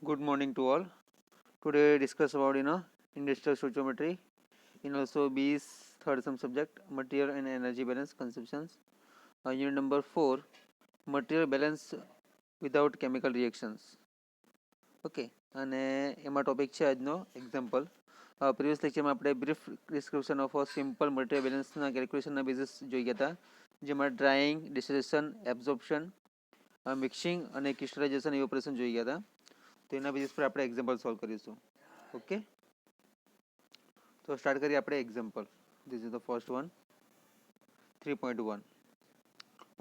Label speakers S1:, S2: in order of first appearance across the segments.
S1: Good morning to all. Today discuss about industrial stoichiometry in also B's third sum subject material and energy balance conceptions. Unit number 4 material balance without chemical reactions. Okay અને એમાં topic છે આજનો example. Previous લેક્ચરમાં આપણે brief description of simple material બેલેન્સના કેલ્ક્યુલેશનના basis જોઈ ગયા હતા, જેમાં ડ્રાઇંગ, ડિસ્ટિલેશન, એબ્ઝોર્પ્શન, મિક્સિંગ અને ક્રિસ્ટલાઇઝેશન એ ઓપરેશન જોઈ ગયા હતા. તો એના બેઝિસ પર આપણે એક્ઝામ્પલ સોલ્વ કરીશું. ઓકે, તો સ્ટાર્ટ કરીએ આપણે example. This is the first one, 3.1.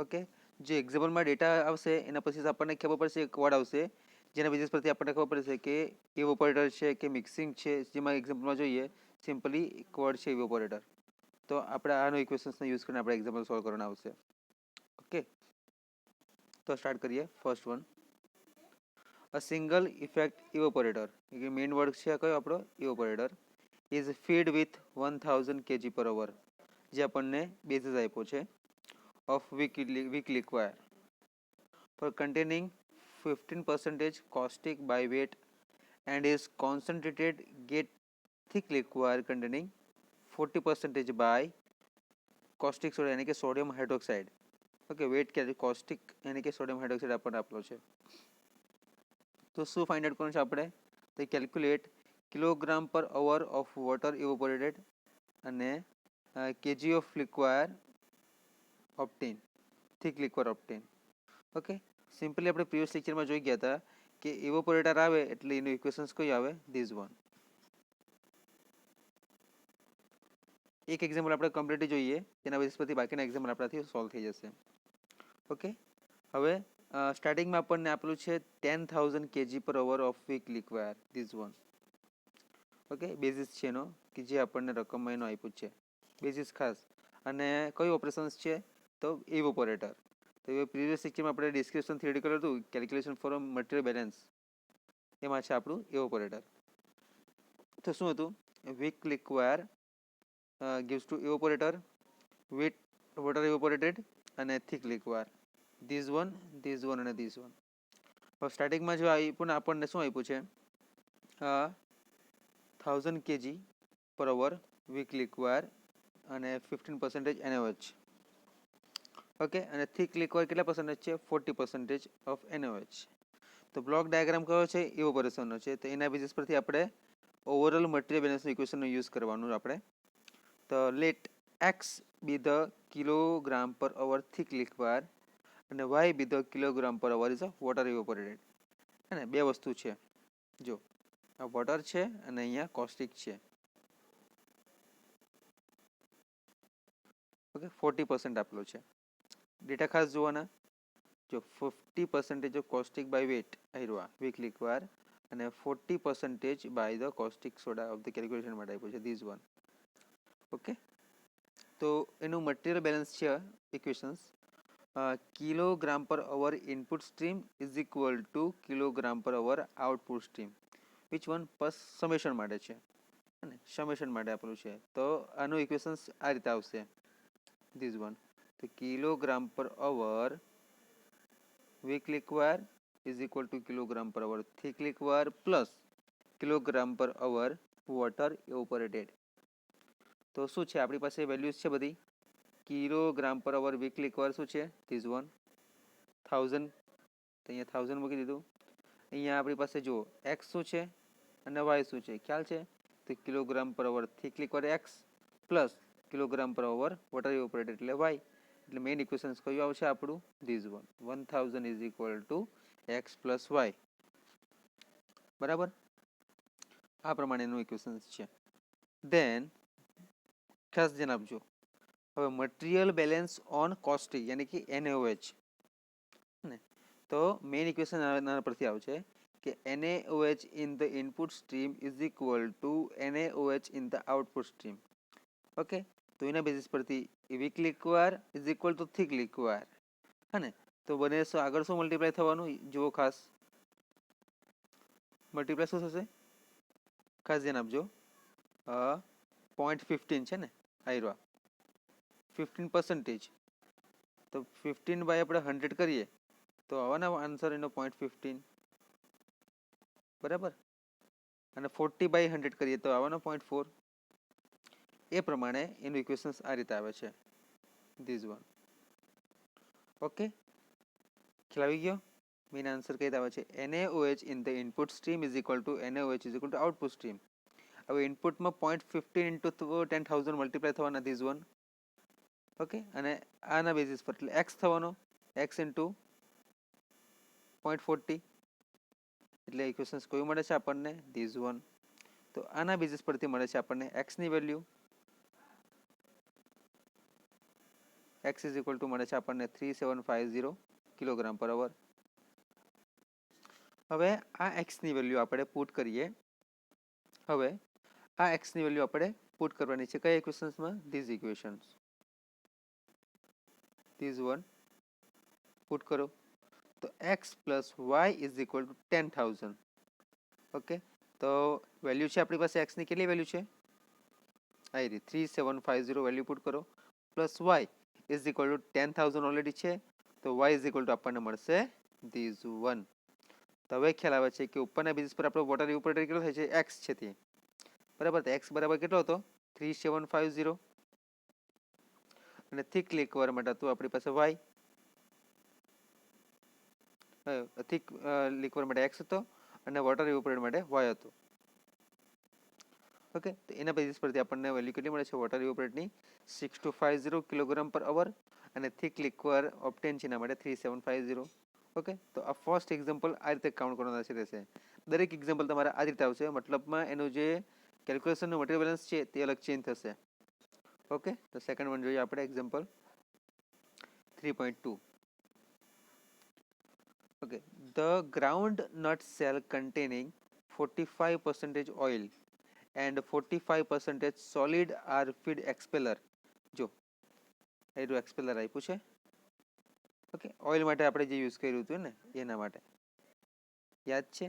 S1: Okay, જે એક્ઝામ્પલમાં ડેટા આવશે એના પછી આપણને ખબર પડશે એક વર્ડ આવશે જેના બેઝિસ પરથી આપણને ખબર પડશે કે ઇવોપોરેટર છે કે મિક્સિંગ છે. જેમાં એક્ઝામ્પલમાં જોઈએ સિમ્પલી એક વર્ડ છે ઇવોપોરેટર. તો આપણે આનો ઇક્વેશન્સનો યુઝ કરીને આપણે એક્ઝામ્પલ સોલ્વ કરવાના આવશે. ઓકે, તો સ્ટાર્ટ કરીએ. First one, a single effect evaporator, એ મેઇન વર્ડ છે કયો આપણો ઇવોપોરેટર, ઇઝ ફીડ વિથ 1000 kg/h, જે આપણને બેઝિસ આપ્યો છે of weak liquid for containing 15% caustic by weight and is concentrated get thick liquid containing 40% by caustic soda यानी कि सोडियम हाइड्रोक्साइड. ओके, वेट क्या है caustic यानी कि सोडियम हाइड्रोक्साइड આપણને આપેલો છે. તો શું ફાઇન્ડ આઉટ કરવાનું છે આપણે? તો કેલ્ક્યુલેટ કિલોગ્રામ પર અવર ઓફ વોટર ઇવોપોરેટેડ અને KG of liquor obtained, thick liquor obtained. Okay, simply આપણે પ્રીવિયસ લેક્ચરમાં જોઈ ગયા હતા કે ઇવોપોરેટર આવે એટલે એનું ઇક્વેશન્સ કયું આવે? This one. એક એક્ઝામ્પલ આપણે કમ્પ્લીટલી જોઈએ, તેના બેઝ પરથી બાકીના એક્ઝામ્પલ આપણાથી સોલ્વ થઈ જશે. ઓકે, હવે સ્ટાર્ટિંગમાં આપણને આપેલું છે 10,000 kg/h of weak liquor, this one. Okay, basis છે એનો કે જે આપણને રકમમાં એનો આપ્યું છે બેઝિસ ખાસ. અને કયું ઓપરેશન્સ છે? તો ઇવોપોરેટર. તો એ પ્રીવિયસ લેક્ચરમાં આપણે ડિસ્ક્રિપ્શન થિયરિટિકલ હતું, કેલ્ક્યુલેશન ફોર મટીરિયલ બેલેન્સ, એમાં છે આપણું ઇવોપોરેટર. તો શું હતું? Weak liquor gives to evaporator with water evaporated અને thick liquid, this one અને this one. હવે સ્ટાર્ટિંગમાં જો આપ્યું આપણને શું આપ્યું છે? 1000 kg/h વીક લિક્વાયર અને 15% NaOH. ઓકે, અને થિક લિક્વાયર કેટલા પર્સન્ટેજ છે? 40% ઓફ NaOH. તો બ્લોક ડાયાગ્રામ કયો છે? ઇવોપોરેશનનો છે. તો એના બેઝિસ પરથી આપણે ઓવરઓલ મટીરિયલ બેલેન્સનું ઇક્વેશનનો યુઝ કરવાનું આપણે. તો let X be the kg/h thick liquor અને Y be the kg/h is a water evaporated. હે ને, બે વસ્તુ છે. જો આ વોટર છે અને અહીંયા કોસ્ટિક છે. ઓકે, 40% આપેલો છે. ડેટા ખાસ જોવાના. જો 50% ઓફ કોસ્ટિક બાય વેટ આવ્યું વીક લિક્વાયર અને 40% by the caustic soda of the calculation માટે આપ્યું છે ધીસ વન. ઓકે, તો એનું મટીરિયલ બેલેન્સ છે equations kg/h input stream is equal to kg/h output stream. Which one? બસ સમેશન માટે છે અને સમેશન માટે આપેલું છે. તો આનું ઇક્વેશન્સ આ રીતે આવશે ધીસ વન. તો kg/h weak liquor is equal to kg/h thick liquor plus kg/h water evaporated. તો શું છે આપણી પાસે વેલ્યુઝ છે બધી. kg/h વીક લિક્વાયર શું છે? This one 1000. તો અહીંયા 1000 મૂકી દીધું. અહીંયા આપણી પાસે જુઓ એક્સ શું છે અને વાય શું છે ખ્યાલ છે? તો kg/h thick liquor x plus kg/h water evaporated એટલે વાય. એટલે મેઇન ઇક્વેશન્સ કયું આવશે આપણું? This one 1000 is equal to x plus y. બરાબર, આ પ્રમાણેનું ઇક્વેશન્સ છે. દેન ખાસ ધ્યાન આપજો. હવે મટીરિયલ બેલેન્સ ઓન કોસ્ટિક યાની કે NaOH ને, તો મેઇન ઇક્વેશન આના પરથી આવશે કે NaOH in the input stream is equal to NaOH in the output stream. Okay, તો એના બેઝિસ પરથી weak liquor is equal to thick liquor. હા ને, તો બને આગળ શું મલ્ટીપ્લાય થવાનું જુઓ ખાસ. મલ્ટીપ્લાય શું થશે ખાસ ધ્યાન આપજો. 0.15 છે ને આયરો 15%. તો 15 બાય આપણે 100 કરીએ તો આવવાના આન્સર એનો 0.15. બરાબર, અને 40/100 કરીએ તો આવવાનો 0.4. એ પ્રમાણે એનું ઇક્વેશન્સ આ રીતે આવે છે, ધીસ વન. ઓકે, ખ્યાલ આવી ગયો? મેઇન આન્સર કઈ રીતે આવે છે? NaOH in the input stream is equal to NaOH is equal two output stream. હવે ઇનપુટમાં 0.15 ઇન્ટુ 10,000 મલ્ટીપ્લાય થવાના, ધીસ વન. ઓકે, અને આના બેઝિસ પર એટલે એક્સ થવાનો, એક્સ ઇન્ટુ 0.40, એટલે ઇક્વેશન્સ કયું મળે છે આપણને? This one. તો આના બેઝિસ પરથી મળે છે આપણને એક્સની value, x is equal to મળે છે આપણને 3750 કિલોગ્રામ પર અવર. હવે આ એક્સની વેલ્યુ આપણે પુટ કરીએ. હવે આ એક્સની વેલ્યુ આપણે પુટ કરવાની છે કયા ઇક્વેશન્સમાં? This equations. This one put કરો તો x plus Y is equal to 10,000. Okay, તો વેલ્યુ છે આપણી પાસે એક્સની કેટલી વેલ્યુ છે? આ રહી 3750 વેલ્યુ પુટ કરો, plus Y is equal to 10,000 already છે, તો વાય ઇઝ ઇક્વલ ટુ આપણને મળશે ધીસ વન. તો હવે ખ્યાલ આવે છે કે ઉપરના બેઝિસ પર આપણો વોટર ઇવેપોરેટર કેટલો થાય છે? એક્સ છે તે. બરાબર, તો એક્સ બરાબર કેટલો હતો? 3750. અને થિક લિક્વર માટે હતું આપણી પાસે વાય, થિક લિક્વર માટે એક્સ હતો અને વોટર ઇવેપોરેટર માટે વાય હતો. ઓકે, તો એના બેઝિસ પરથી આપણને વેલ્યુ કેટલી મળે છે વોટર ઇવેપોરેટરની? 6250 કિલોગ્રામ પર અવર, અને થિક લિક્વર ઓબ્ટેન છે એના માટે 3750. ઓકે, તો આ ફર્સ્ટ એક્ઝામ્પલ આ રીતે કાઉન્ટ કરવાના છે રહેશે. દરેક એક્ઝામ્પલ તમારે આ રીતે આવશે, મતલબમાં એનું જે કેલ્ક્યુલેશનનું મટીરિયલ બેલેન્સ છે તે અલગ ચેન્જ થશે. ઓકે, તો સેકન્ડ વન જોઈએ આપણે example 3.2. Okay, the groundnut shell containing 45% oil and 45% solid are feed expeller. જો એનું એક્સપેલર આપ્યું છે. ઓકે, ઓઇલ માટે આપણે જે યુઝ કર્યું હતું ને એના માટે યાદ છે.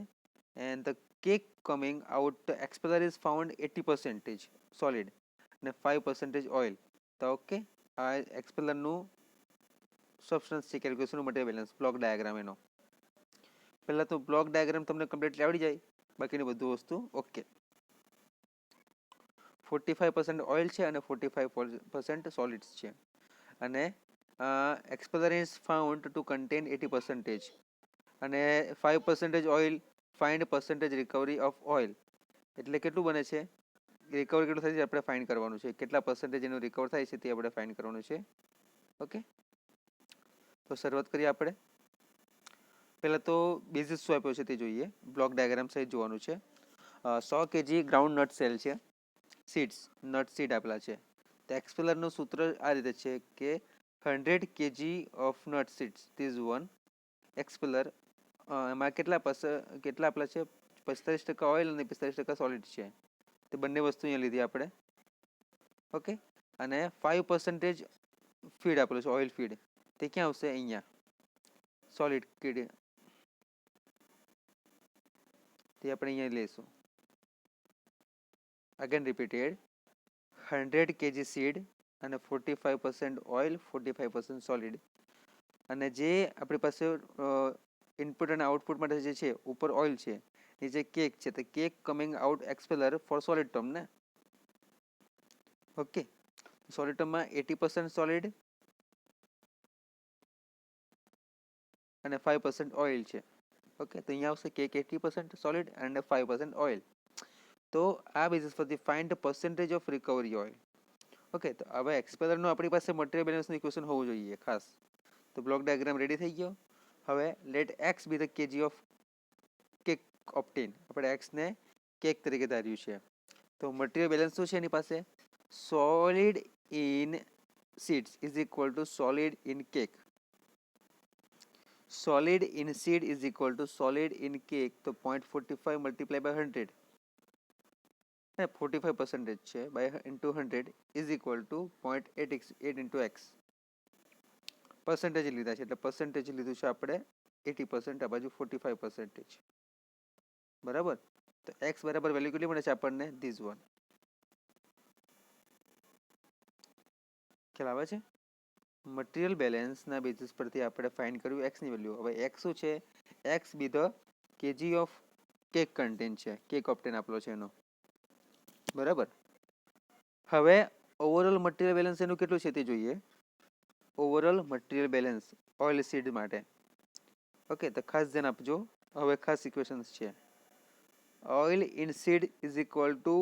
S1: And the cake coming out the expeller is found 80% solid અને 5% ઓઇલ. તો ઓકે, આ એક્સપેલરનું સબસ્ટન્સ છે, કેલ્ક્યુલેશનનું મટીરિયલ બેલેન્સ, બ્લોક ડાયાગ્રામ એનો. પહેલાં તો બ્લોક ડાયાગ્રામ તમને કમ્પ્લીટલી આવડી જાય, બાકીની બધું વસ્તુ ઓકે. 45% ઓઇલ છે અને 45% સોલિડ્સ છે, અને એક્સપેલર ઇઝ ફાઉન્ડ ટુ કન્ટેન 80%, અને 5% oil, find percentage recovery of oil. એટલે કેટલું બને છે? રિકવર કેટલું થાય છે આપણે ફાઇન્ડ કરવાનું છે, કેટલા પર્સન્ટેજ એનું રિકવર થાય છે તે આપણે ફાઇન્ડ કરવાનું છે. ઓકે, તો શરૂઆત કરીએ આપણે. પહેલાં તો બેઝિસ શું આપ્યો છે તે જોઈએ, બ્લોક ડાયાગ્રામ સહિત જોવાનું છે. 100 kg ગ્રાઉન્ડ નટ સેલ છે, સીડ્સ, નટ સીડ આપેલા છે. તો એક્સપેલરનું સૂત્ર આ રીતે છે કે 100 kg of nut seeds these one expeller. એમાં કેટલા આપેલા છે? 45% ઓઇલ અને 45% સોલિડ છે. તે બંને વસ્તુ અહીંયા લીધી આપણે. ઓકે, અને 5% ફીડ આપેલું છે, ઓઇલ ફીડ. તે ક્યાં આવશે? અહીંયા સોલિડ ફીડ, તે આપણે અહીંયા લઈશું. અગેન રિપીટેડ, 100 kg સીડ અને 45% ઓઇલ, 45% સોલિડ. અને જે આપણી પાસે ઇનપુટ અને આઉટપુટ માટે જે છે, ઉપર ઓઇલ છે, નીચે કેક છે, તો cake coming out expeller for solid term ને. ઓકે, સોલિડ ટર્મમાં 80% સોલિડ અને 5% ઓઇલ છે. ઓકે, તો અહીંયા આવશે કેક 80% સોલિડ અને 5% ઓઇલ. તો આ બેઝિસ પરથી find percentage of recovery oil. Okay, તો હવે એક્સપેલરનું આપણી પાસે મટીરિયલ બેલેન્સનું ઇક્વેશન હોવું જોઈએ ખાસ. તો બ્લોક ડાયાગ્રામ રેડી થઈ ગયો. હવે let X be the kg of cake obtain. આપણે એક્સને કેક તરીકે ધાર્યું છે. તો મટીરિયલ બેલેન્સ શું છે એની પાસે? Solid in seeds is equal to solid in cake. Solid in seed is equal to solid in cake. તો 0.45 મલ્ટીપ્લાય બાય 100, 45% છે, by into 100 is equal to 0.8 into X. Percentage લીધા છે એટલે પર્સન્ટેજ લીધું છે આપણે 80%, આ બાજુ 45%. બરાબર, તો એક્સ બરાબર વેલ્યુ કેટલી મળે છે આપણને? This one. ખ્યાલ આવે છે? મટીરિયલ બેલેન્સના બેઝિસ પરથી આપણે ફાઇન્ડ કર્યું એક્સની વેલ્યુ. હવે એક્સ શું છે? X be the kg of cake content છે, કેક ઓપ્ટેન આપેલો છે એનો, બરાબર. હવે ઓવરઓલ મટીરિયલ બેલેન્સ એનું કેટલું છે તે જોઈએ. Overall material balance oil seed માટે. ઓકે, તો ખાસ ધ્યાન આપજો. હવે ખાસ ઇક્વેશન્સ છે. Oil in seed is equal two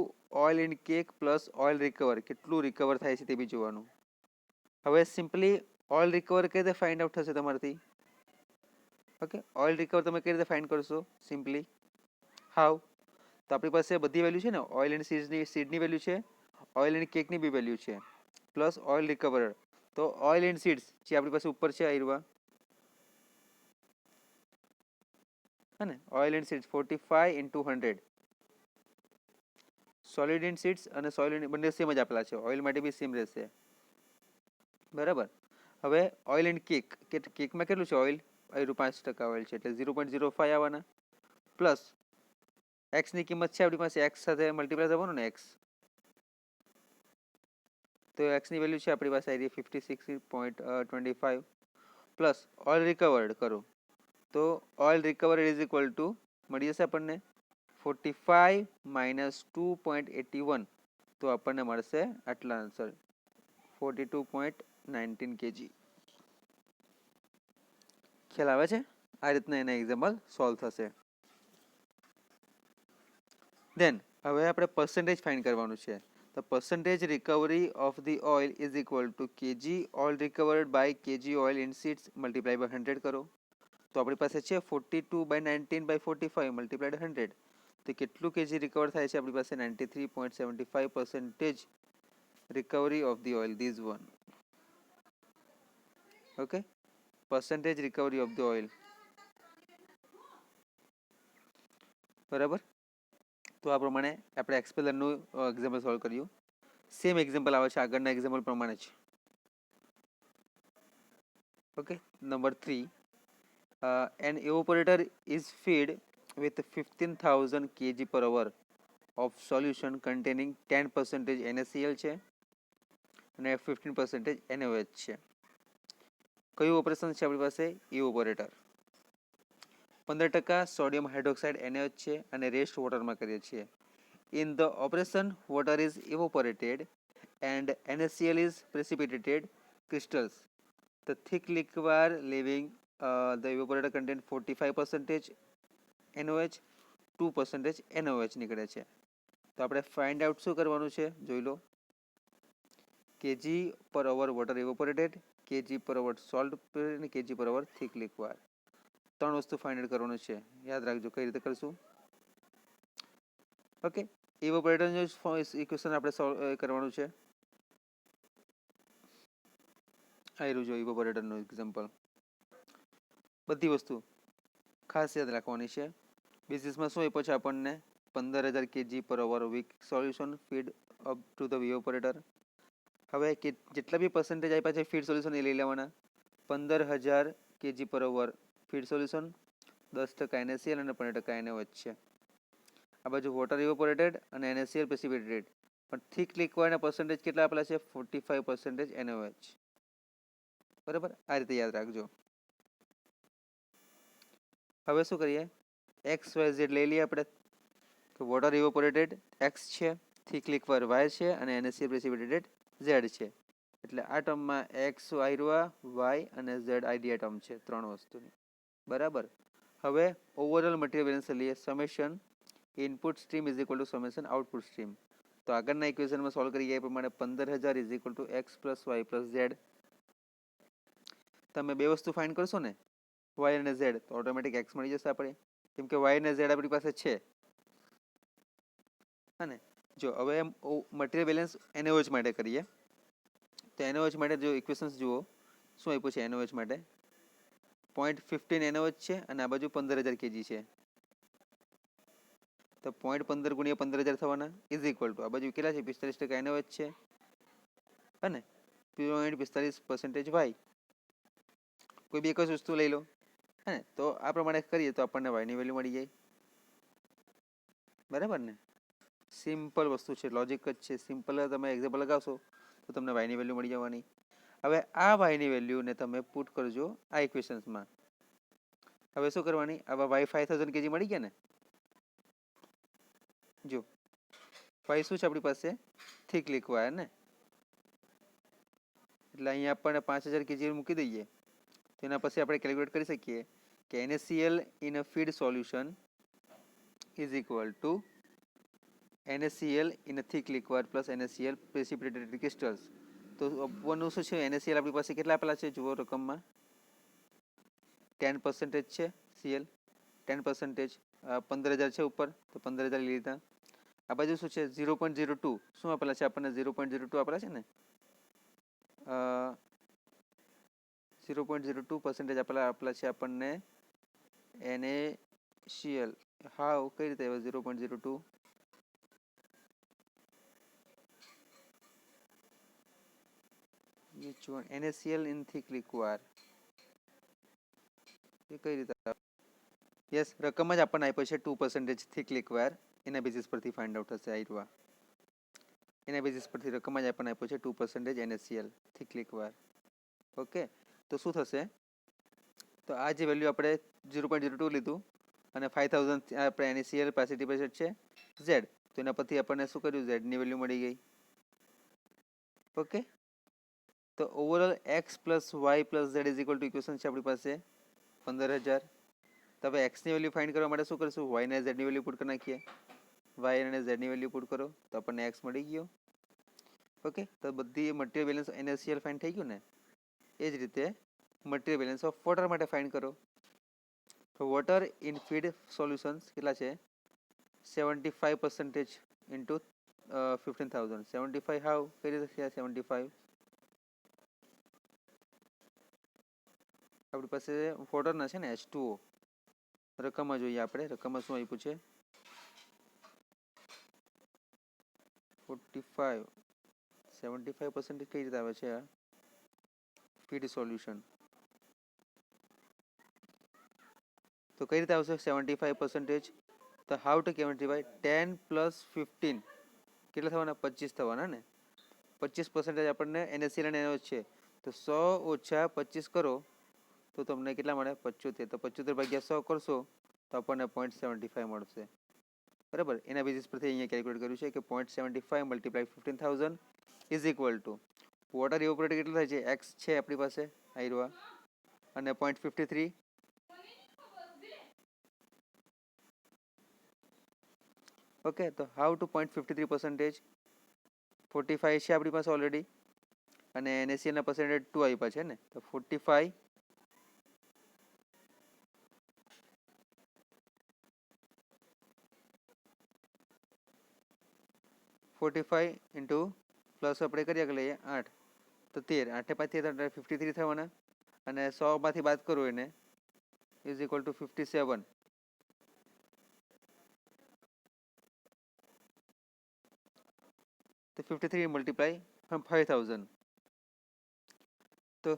S1: oil in cake plus oil recover. કેટલું રિકવર થાય છે તે બી જોવાનું. હવે સિમ્પલી ઓઇલ રિકવર કઈ રીતે ફાઇન્ડ આઉટ થશે તમારાથી? ઓકે, ઓઇલ રિકવર તમે કઈ રીતે ફાઇન્ડ કરશો? Simply how? તો આપણી પાસે બધી વેલ્યુ છે ને, ઓઇલ એન્ડ સીડની વેલ્યુ છે, ઓઇલ એન્ડ કેકની બી વેલ્યુ છે, પ્લસ ઓઇલ રિકવર. તો ઓઇલ એન્ડ સીડ્સ જે આપણી પાસે ઉપર છે આયરવા, હે ને, oil and seeds 45 into 100. Solid and seeds અને સોલિડ બંને સેમ જ આપેલા છે, ઓઇલ માટે બી સેમ રહેશે, બરાબર. હવે ઓઇલ એન્ડ કેક, કેકમાં કેટલું છે ઓઇલ? આયરું 5% ઓઇલ છે એટલે 0.05 આવવાના, પ્લસ એક્સની કિંમત છે આપણી પાસે, એક્સ સાથે મલ્ટીપ્લાય થવાનું ને એક્સ, તો એક્સની વેલ્યુ છે આપણી પાસે આવી 56.25, પ્લસ ઓઇલ રિકવર્ડ કરો તો oil recovered is equal two મળી જશે આપણને 45 માઇનસ 2.81, તો આપણને મળશે આટલા આન્સર 42.19 kg. ખ્યાલ આવે છે? આ રીતના એના એક્ઝામ્પલ સોલ્વ થશે. દેન હવે આપણે પર્સન્ટેજ ફાઇન્ડ કરવાનું છે. The percentage recovery of the oil is equal to kg oil recovered by kg oil in seeds multiplied by 100 કરો. તો આપણી પાસે છે 42/19/45 મલ્ટીપ્લાઇડ 100, તો કેટલું કેજી રિકવર થાય છે આપણી પાસે? 93.75% recovery of the oil, this one. Okay, percentage recovery of the oil, બરાબર. તો આ પ્રમાણે આપણે એક્સપેલરનું એક્ઝામ્પલ સોલ્વ કર્યું. સેમ એક્ઝામ્પલ આવે છે આગળના એક્ઝામ્પલ પ્રમાણે જ. Okay, number 3, an evaporator is fed with 15,000 kg per hour of solution containing 10% NaCl છે અને 15% NaOH છે. કયું ઓપરેશન છે આપણી પાસે? ઇવોપોરેટર. 15% સોડિયમ હાઇડ્રોક્સાઇડ NaOH છે અને રેસ્ટ વોટરમાં કરીએ છીએ. In the operation, water is evaporated and NaCl is precipitated crystals. The thick liquid leaving the evaporator contain 45% NaOH, 2% NaOH નીકળે છે. તો આપણે ફાઇન્ડ આઉટ શું કરવાનું છે જોઈ લો. kg per hour water evaporated, kg per hour salt અને kg per hour thick liquid. ત્રણ વસ્તુ ફાઇન્ડ આઉટ કરવાનું છે, યાદ રાખજો કઈ રીતે કરશું. ઓકે, ઇવોપોરેટરનું ઇક્વેશન આપણે સોલ્વ કરવાનું છે. આયરું જો ઇવોપોરેટરનું એક્ઝામ્પલ. બધી વસ્તુ ખાસ યાદ રાખવાની છે. બેઝિસમાં શું આપ્યો છે આપણને? 15,000 kg પર over weak solution feed up to the evaporator. હવે જેટલા બી પર્સન્ટેજ આપ્યા છે ફીડ સોલ્યુશન એ લઈ લેવાના. 15,000 kg પર ઓવર ફીડ સોલ્યુશન, 10% NaCl અને 15% NaOH છે. આ બાજુ વોટર ઇવોપોરેટેડ અને NaCl પ્રેસિપિટેટેડ, પણ થિક લિક્વિડના પર્સન્ટેજ કેટલા આપેલા છે? 45% NaOH, બરાબર. આ રીતે યાદ રાખજો. હવે શું કરીએ? એક્સ વાય ઝેડ લઈ લઈએ આપણે. વોટર ઇવોપોરેટેડ એક્સ છે, થિક લિક્વિડ વાય છે અને NaCl પ્રેસિપિટેટેડ ઝેડ છે. એટલે આ ટર્મમાં એક્સ આયરવા, વાય અને ઝેડ આઈડિયા ટર્મ છે, ત્રણ વસ્તુની, બરાબર. હવે ઓવરઓલ મટીરિયલ બેલેન્સ લઈએ. Summation input stream is equal to summation output stream. તો આગળના ઇક્વેશનમાં સોલ્વ કરી ગયા એ પ્રમાણે 15,000 is equal to x plus Y plus Z. તમે બે વસ્તુ ફાઇન્ડ કરશો ને, વાય અને ઝેડ, તો ઓટોમેટિક એક્સ મળી જશે આપણે, કેમ કે વાય અને ઝેડ આપણી પાસે છે. હા ને. જો હવે મટીરિયલ બેલેન્સ NaOH માટે કરીએ. તો NaOH માટે જો ઇક્વેશન્સ જુઓ, શું આપ્યું છે NaOH માટે? 0.15 NaOH છે અને આ બાજુ 15,000 kg છે. તો 0.15 ગુણ્યા 15,000 થવાના ઇઝ ઇક્વલ ટુ આ બાજુ કેટલા છે? 45% NaOH છે અને 0.45% વાય. કોઈ બી એક જ વસ્તુ લઈ લો, હે ને. તો આ પ્રમાણે કરીએ તો આપણને વાયની વેલ્યુ મળી જાય, બરાબર ને. સિમ્પલ વસ્તુ છે, લોજિક જ છે. સિમ્પલ તમે એક્ઝામ્પલ લગાવશો તો તમને વાયની વેલ્યુ મળી જવાની. હવે આ વાયની વેલ્યુને તમે પુટ કરજો આ ઇક્વેશન્સમાં. હવે શું કરવાની? આવા વાય 5,000 kg મળી ગયા ને, જો વાય શું છે આપણી પાસે થીક લિક્વાયર ને, એટલે અહીંયા આપણને 5000 kg મૂકી દઈએ તો એના પછી આપણે કેલ્ક્યુલેટ કરી શકીએ કે NaCl in a feed solution is equal to NaCl in a thick liquor plus NaCl precipitated crystals. તો આપવાનું શું છે, NaCl આપણી પાસે કેટલા આપેલા છે જુઓ રકમમાં 10% છે Cl, 10% 15000 છે ઉપર તો 15000 લીધા. આ બાજુ શું છે 0.02 શું આપેલા છે આપણને 0.02 આપેલા છે ને 0.02% આપેલા છે આપણને NaCl. હાવ કઈ રીતે આવ્યો 0.02? which one? NaCl in thick liquor. એ કઈ રીતે? યસ, રકમ જ આપણને આપ્યો છે 2% થિક લિક્વાયર, એના બેઝિસ પરથી ફાઇન્ડ આઉટ થશે. આઈરવા એના બેઝિસ પરથી રકમ જ આપણને આપ્યો છે 2% NaCl થિક લિક્વાયર. ઓકે, તો શું થશે, તો આ જે વેલ્યુ આપણે 0.02 લીધું અને 5000 આપણે NaCl પ્રેસિપિટેટેડ છે Z, તો એના પરથી આપણને શું કર્યું, Z ની વેલ્યુ મળી ગઈ. ઓકે, તો overall x plus Y plus Z is equal to equation છે આપણી પાસે 15000. તો હવે x ની વેલ્યુ ફાઇન્ડ કરવા માટે શું કરશું, y અને z ની વેલ્યુ પુટ કરી નાખીએ. y અને z ની વેલ્યુ પુટ કરો તો આપણને x મળી ગયો. ઓકે, તો બધી મટીરિયલ બેલેન્સ NaCl ફાઇન્ડ થઈ ગયું ને. એ જ રીતે મટીરિયલ બેલેન્સ ઓફ વોટર માટે ફાઇન્ડ કરો. તો વોટર ઇન ફીડ સોલ્યુશન્સ કેટલા છે 75% ઇન્ટુ 15000. 75 હાવ કઈ રીતે થયા 75? આપણી પાસે વોટરના છે ને H2O, રકમમાં જોઈએ આપણે, રકમમાં શું આપ્યું છે 45. 75% કઈ રીતે આવે છે આ ફીડ સોલ્યુશન? તો કઈ રીતે આવશે 75%? તો હાઉ ટુ કેવાય 10 પ્લસ 15 કેટલા થવાના 25 થવાના ને. 25% આપણને NaCl અને NaOH છે, તો 100 ઓછા 25 કરો તો તમને કેટલા મળે 75. તો 75 ભાગ્યા 100 કરશો તો આપણને 0.75 મળશે. બરાબર, એના બેઝિસ પરથી અહીંયા કેલ્ક્યુલેટ કર્યું છે કે 0.75 multiply 15000 is equal to water evaporate કેટલું થાય છે x છે આપણી પાસે આયરવા અને 0.53. ઓકે, તો હાઉ ટુ 0.53%? 45 છે આપણી પાસે ઓલરેડી અને NaCl ના પર્સન્ટેજ 2 આપ્યા છે ને, તો 45 ઇન્ટુ પ્લસ આપણે કરીએ કે લઈએ 8 તો 13, 8 5 53 થવાના અને 100 માંથી બાદ કરું એને ઇઝ ઇક્વલ ટુ 57. તો 53 મલ્ટીપ્લાય 5000 તો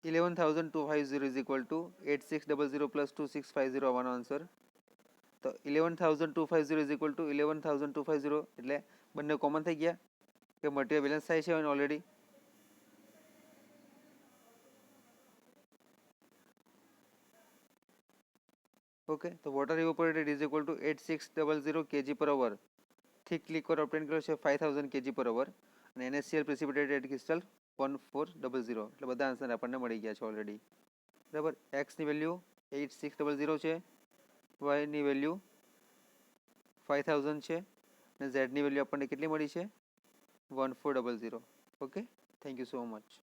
S1: 11250 ઇઝ ઇક્વલ ટુ 8600 પ્લસ 2650 આવવાનો આન્સર. તો 11250 ઇઝ ઇક્વલ ટુ 11250 એટલે બંને કોમન થઈ ગયા કે મટીરિયલ બેલેન્સ થાય છે ઓલરેડી. ઓકે, તો water evaporated is equal to 8600 kg પર અવર. થિક લિક્વર ઓબ્ટેન કર્યો છે 5000 kg પર અવર અને NaCl પ્રેસિપિટેટેડ ક્રિસ્ટલ 1400. એટલે બધા આન્સર આપણને મળી ગયા છે ઓલરેડી. બરાબર, એક્સ ની વેલ્યુ 8600 છે, વાય ની વેલ્યુ 5000 છે અને ઝેડ ની વેલ્યુ આપણને કેટલી મળી છે 1400. Okay, thank you so much.